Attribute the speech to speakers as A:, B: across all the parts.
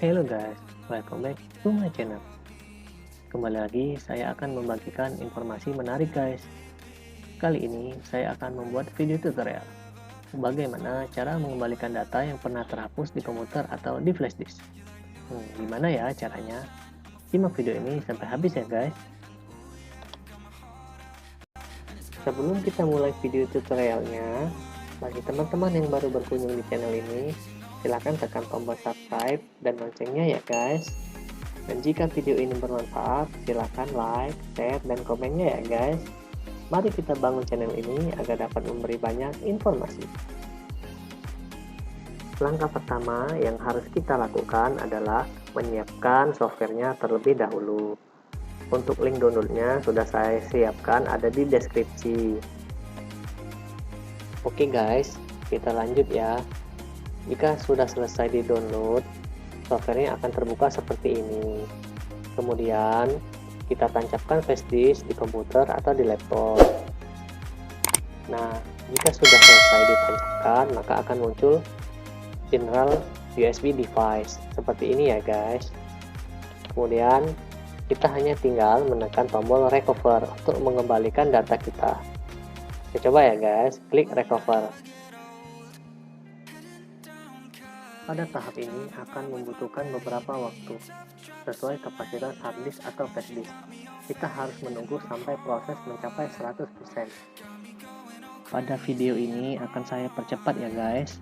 A: Hello guys, welcome back to my channel. Kembali lagi saya akan membagikan informasi menarik guys. Kali ini saya akan membuat video tutorial bagaimana cara mengembalikan data yang pernah terhapus di komputer atau di flash disk. Gimana ya caranya? Simak video ini sampai habis ya guys. Sebelum kita mulai video tutorialnya, bagi teman-teman yang baru berkunjung di channel ini, silahkan tekan tombol subscribe dan loncengnya ya guys. Dan jika video ini bermanfaat, silahkan like, share, dan komennya ya guys. Mari kita bangun channel ini agar dapat memberi banyak informasi. Langkah pertama yang harus kita lakukan adalah menyiapkan softwarenya terlebih dahulu. Untuk link downloadnya sudah saya siapkan ada di deskripsi. Oke guys, kita lanjut ya. Jika sudah selesai di download, softwarenya akan terbuka seperti ini. Kemudian kita tancapkan flash disk di komputer atau di laptop. Nah, jika sudah selesai ditancapkan, maka akan muncul general USB device seperti ini ya guys. Kemudian kita hanya tinggal menekan tombol recover untuk mengembalikan data kita. Kita coba ya guys, klik recover. Pada tahap ini akan membutuhkan beberapa waktu sesuai kapasitas hard disk atau flash disk. Kita harus menunggu sampai proses mencapai 100%. Pada video ini akan saya percepat ya guys.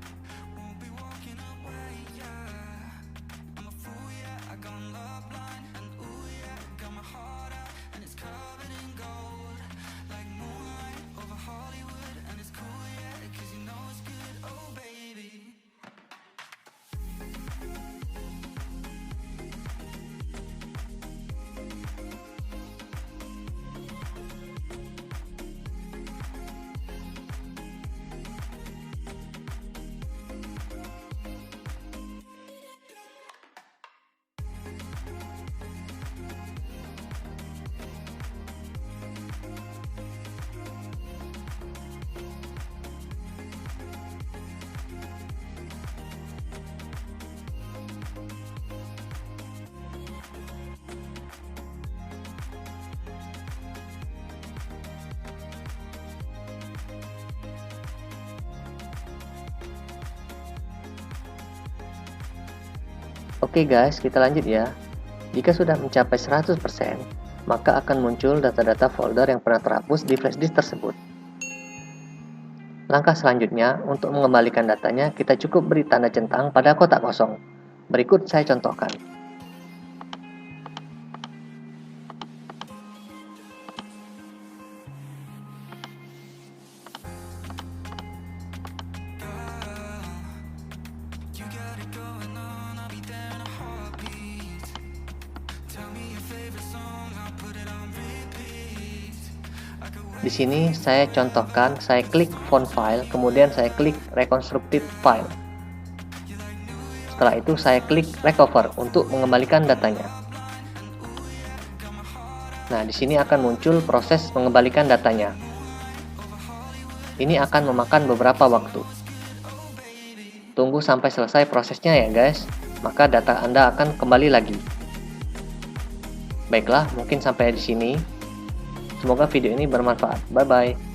A: Oke guys, kita lanjut ya. Jika sudah mencapai 100%, maka akan muncul data-data folder yang pernah terhapus di flash disk tersebut. Langkah selanjutnya, untuk mengembalikan datanya, kita cukup beri tanda centang pada kotak kosong. Berikut saya contohkan. Di sini saya contohkan, saya klik font file, kemudian saya klik reconstructed file. Setelah itu saya klik recover untuk mengembalikan datanya. Nah, di sini akan muncul proses mengembalikan datanya. Ini akan memakan beberapa waktu. Tunggu sampai selesai prosesnya ya guys, maka data Anda akan kembali lagi. Baiklah, mungkin sampai di sini. Semoga video ini bermanfaat. Bye-bye.